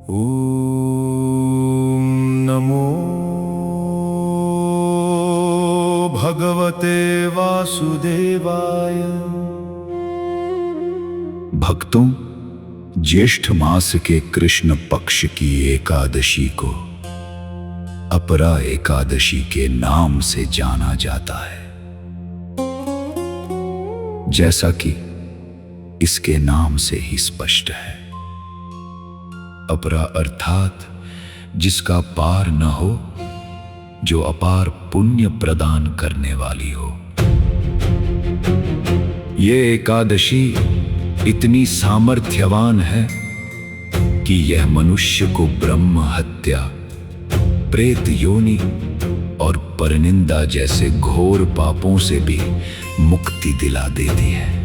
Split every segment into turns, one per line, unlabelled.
ॐ नमो भगवते वासुदेवाय।
भक्तों, ज्येष्ठ मास के कृष्ण पक्ष की एकादशी को अपरा एकादशी के नाम से जाना जाता है। जैसा कि इसके नाम से ही स्पष्ट है, अपरा अर्थात जिसका पार न हो, जो अपार पुण्य प्रदान करने वाली हो। ये एकादशी इतनी सामर्थ्यवान है कि यह मनुष्य को ब्रह्म हत्या, प्रेत योनि और परनिंदा जैसे घोर पापों से भी मुक्ति दिला देती है।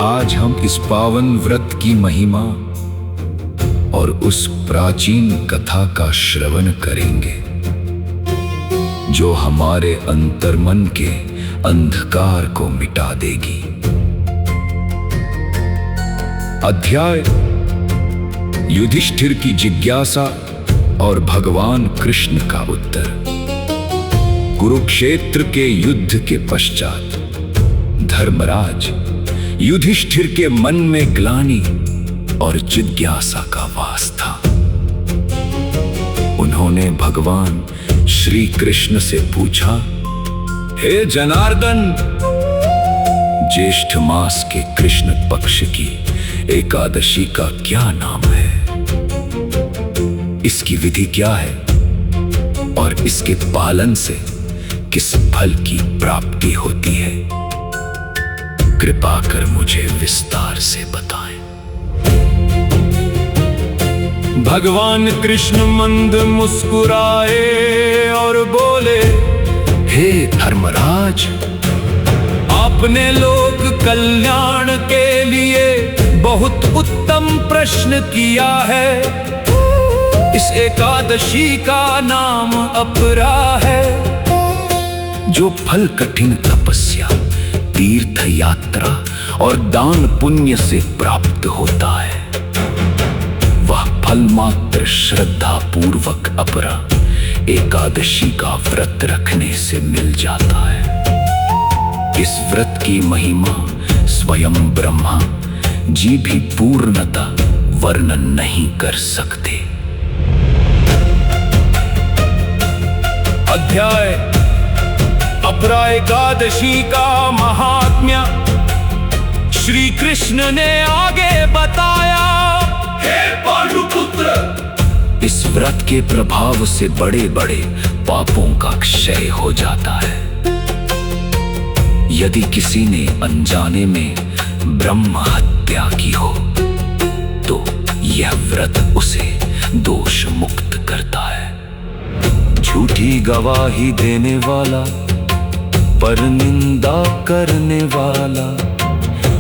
आज हम इस पावन व्रत की महिमा और उस प्राचीन कथा का श्रवण करेंगे, जो हमारे अंतर्मन के अंधकार को मिटा देगी। अध्याय युधिष्ठिर की जिज्ञासा और भगवान कृष्ण का उत्तर। कुरुक्षेत्र के युद्ध के पश्चात धर्मराज युधिष्ठिर के मन में ग्लानि और जिज्ञासा का वास था। उन्होंने भगवान श्री कृष्ण से पूछा, हे जनार्दन, ज्येष्ठ मास के कृष्ण पक्ष की एकादशी का क्या नाम है? इसकी विधि क्या है और इसके पालन से किस फल की प्राप्ति होती है? कृपा कर मुझे विस्तार से बताएं।
भगवान कृष्ण मंद मुस्कुराए और बोले,
हे धर्मराज,
आपने लोक कल्याण के लिए बहुत उत्तम प्रश्न किया है। इस एकादशी का नाम अपरा है,
जो फल कठिन तपस्या, तीर्थ यात्रा और दान पुण्य से प्राप्त होता है, वह फल मात्र श्रद्धा पूर्वक अपरा एकादशी का व्रत रखने से मिल जाता है। इस व्रत की महिमा स्वयं ब्रह्मा जी भी पूर्णता वर्णन नहीं कर सकते।
अध्याय अपरा एकादशी का महात्म्य श्री कृष्ण ने आगे बताया।
हे पांडुपुत्र, इस व्रत के प्रभाव से बड़े बड़े पापों का क्षय हो जाता है। यदि किसी ने अनजाने में ब्रह्म हत्या की हो, तो यह व्रत उसे दोष मुक्त करता है। झूठी गवाही देने वाला, पर निंदा करने वाला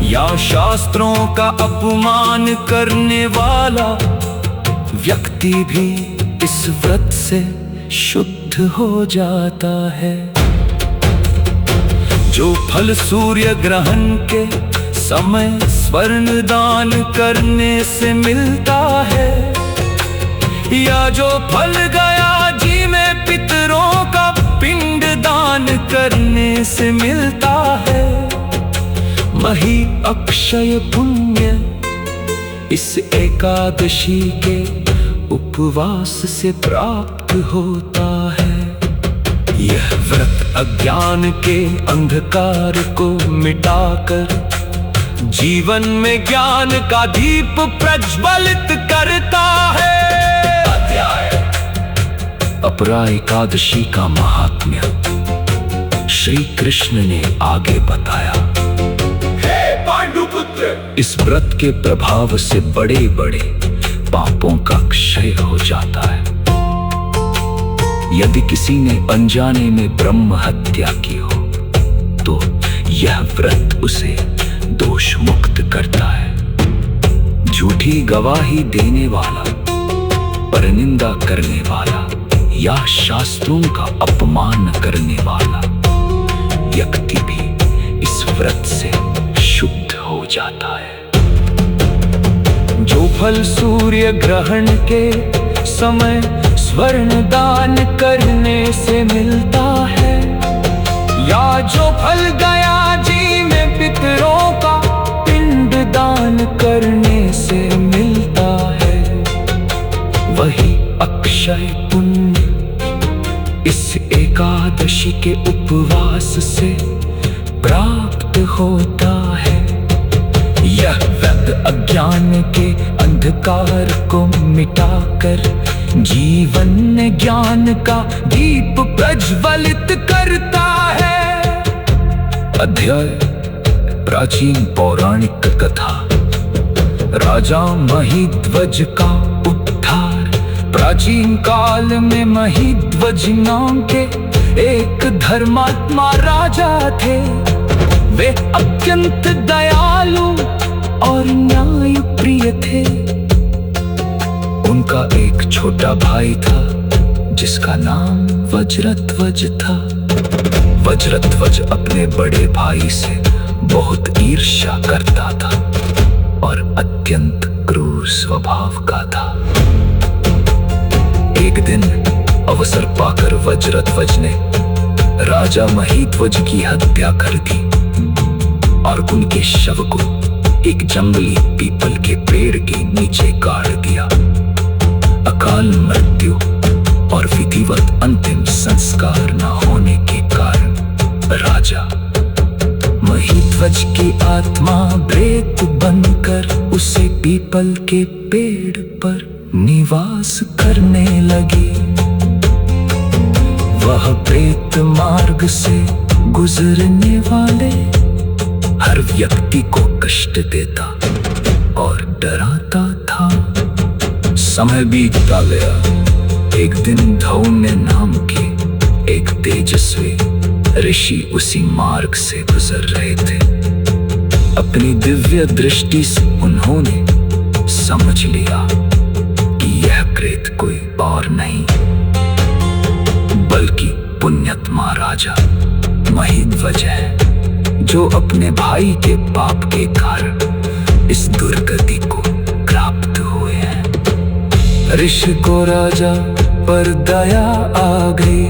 या शास्त्रों का अपमान करने वाला व्यक्ति भी इस व्रत से शुद्ध हो जाता है। जो फल सूर्य ग्रहण के समय स्वर्ण दान करने से मिलता है, या जो फल गया जी में पितरों का पिंड दान करने से मिलता है, वही अक्षय पुण्य इस एकादशी के उपवास से प्राप्त होता है। यह व्रत अज्ञान के अंधकार को मिटाकर जीवन में ज्ञान का दीप प्रज्वलित करता है। अपरा एकादशी का महात्म्य श्री कृष्ण ने आगे बताया।
हे पांडुपुत्र,
इस व्रत के प्रभाव से बड़े बड़े पापों का क्षय हो जाता है। यदि किसी ने अनजाने में ब्रह्म हत्या की हो, तो यह व्रत उसे दोष मुक्त करता है। झूठी गवाही देने वाला, परनिंदा करने वाला या शास्त्रों का अपमान करने वाला व्यक्ति भी इस व्रत से शुद्ध हो जाता है। जो फल सूर्य ग्रहण के समय स्वर्ण दान करने से मिलता है, या जो फल गया जी में पितरों का पिंड दान करने से मिलता है, वही अक्षय पुण्य इस एकादशी के उपवास से प्राप्त होता है। यह व्रत अज्ञान के अंधकार को मिटाकर जीवन में ज्ञान का दीप प्रज्वलित करता है। अध्याय प्राचीन पौराणिक कथा। राजा महिध्वज का उद्धार। प्राचीन काल में महिध्वज नाम के एक धर्मात्मा राजा थे। वे अत्यंत दयालु और न्याय प्रिय थे। उनका एक छोटा भाई था जिसका नाम वज्रध्वज था। वज्रध्वज अपने बड़े भाई से बहुत ईर्ष्या करता था और अत्यंत क्रूर स्वभाव का था। एक दिन अवसर पाकर वज्रध्वज ने राजा महिध्वज की हत्या कर दी और उनके शव को एक जंगली पीपल के पेड़ के नीचे गाड़ दिया। अकाल मृत्यु और विधिवत अंतिम संस्कार न होने के कारण राजा महिध्वज की आत्मा प्रेत बनकर उसे पीपल के पेड़ पर निवास करने लगी। वह प्रेत मार्ग से गुजरने वाले हर व्यक्ति को कष्ट देता और डराता था। समय बीतता गया। एक दिन धौम्य नाम के एक तेजस्वी ऋषि उसी मार्ग से गुजर रहे थे। अपनी दिव्य दृष्टि से उन्होंने समझ लिया कि यह प्रेत कोई और नहीं बल्कि पुण्यात्मा राजा महिध्वज है, जो अपने भाई के पाप के कारण इस दुर्गति को प्राप्त हुए हैं। ऋषि को राजा पर दया आ गई।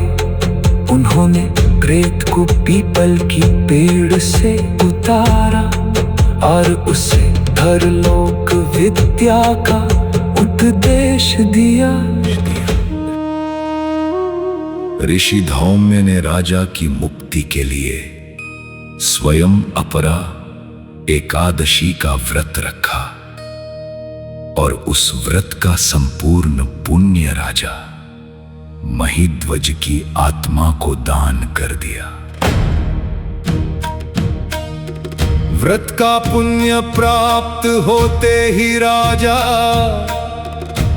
उन्होंने प्रेत को पीपल की पेड़ से उतारा और उसे धरलोक विद्या का उपदेश दिया। ऋषि धौम्य ने राजा की मुक्ति के लिए स्वयं अपरा एकादशी का व्रत रखा और उस व्रत का संपूर्ण पुण्य राजा महिध्वज की आत्मा को दान कर दिया।
व्रत का पुण्य प्राप्त होते ही राजा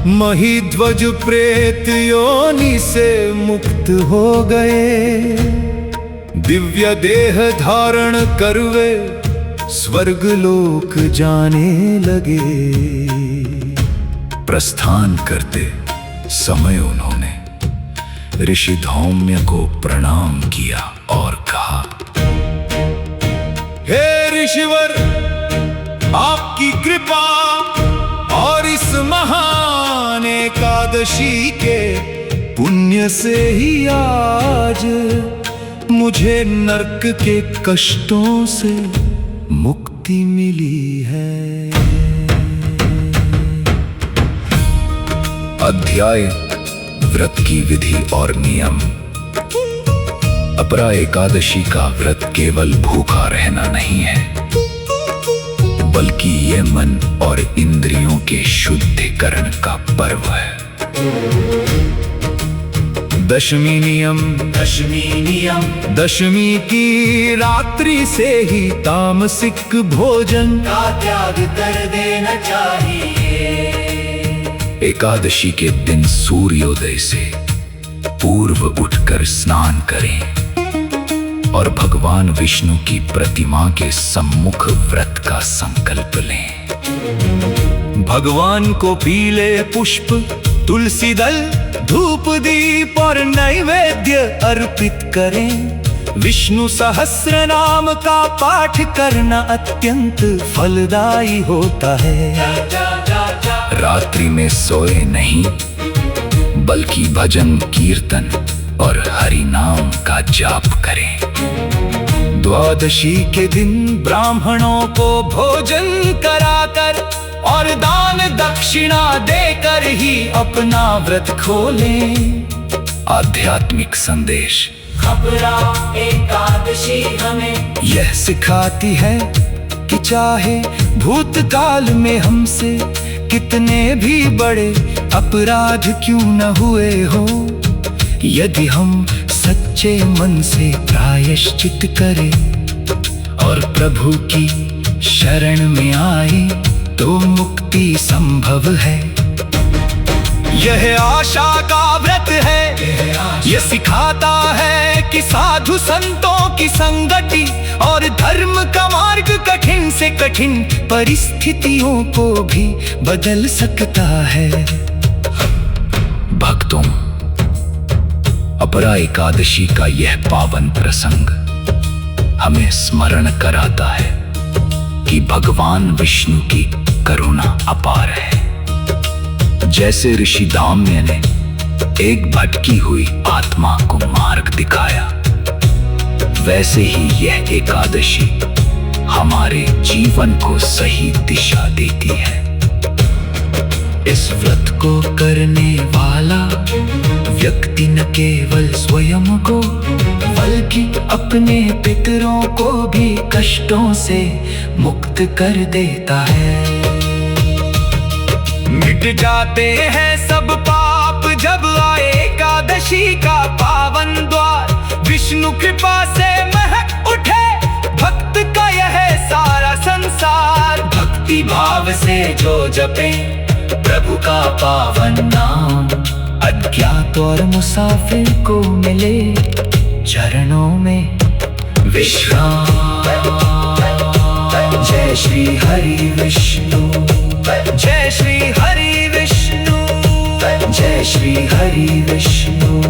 महिध्वज प्रेत योनि से मुक्त हो गए। दिव्य देह धारण कर वे स्वर्गलोक जाने लगे।
प्रस्थान करते समय उन्होंने ऋषि धौम्य को प्रणाम किया और कहा,
हे ऋषिवर, आपकी कृपा और इस महान एकादशी के पुण्य से ही आज मुझे नरक के कष्टों से मुक्ति मिली है।
अध्याय व्रत की विधि और नियम। अपरा एकादशी का व्रत केवल भूखा रहना नहीं है, बल्कि ये मन और इंद्रियों के शुद्धिकरण का पर्व है। दशमी नियम। दशमी की रात्रि से ही तामसिक भोजन
का त्याग कर देना चाहिए।
एकादशी के दिन सूर्योदय से पूर्व उठकर स्नान करें और भगवान विष्णु की प्रतिमा के सम्मुख व्रत का संकल्प लें।
भगवान को पीले पुष्प, तुलसी दल, धूप दीप और नैवेद्य अर्पित करें। विष्णु सहस्र नाम का पाठ करना अत्यंत फलदायी होता है।
रात्रि में सोए नहीं, बल्कि भजन कीर्तन और हरि नाम का जाप करें।
द्वादशी के दिन ब्राह्मणों को भोजन कराकर और दान दक्षिणा देकर ही अपना व्रत खोलें।
आध्यात्मिक संदेश।
खबरा एकादशी हमें
यह सिखाती है कि चाहे भूतकाल में हमसे कितने भी बड़े अपराध क्यों न हुए हो, यदि हम सच्चे मन से प्रायश्चित करें और प्रभु की शरण में आए तो मुक्ति संभव है। यह आशा का व्रत है, यह सिखाता है कि साधु संतों की संगति और धर्म का मार्ग कठिन से कठिन परिस्थितियों को भी बदल सकता है।
भक्तों, अपरा एकादशी का यह पावन प्रसंग हमें स्मरण कराता है कि भगवान विष्णु की करुणा अपार है। जैसे ऋषि दाम्य ने एक भटकी हुई आत्मा को मार्ग दिखाया, वैसे ही यह एकादशी हमारे जीवन को सही दिशा देती है।
इस व्रत को करने वाला व्यक्ति न केवल स्वयं को बल्कि अपने पितरों को भी कष्टों से मुक्त कर देता है। मिट जाते हैं सब पाप जब आए एकादशी का पावन द्वार। विष्णु कृपा से महक उठे भक्त का यह सारा संसार। भक्ति भाव से जो जपे प्रभु का पावन नाम, अज्ञात और मुसाफिर को मिले चरणों में विश्राम। जय श्री हरि विष्णु, जय श्री हरि विष्णु, जय श्री हरि विष्णु।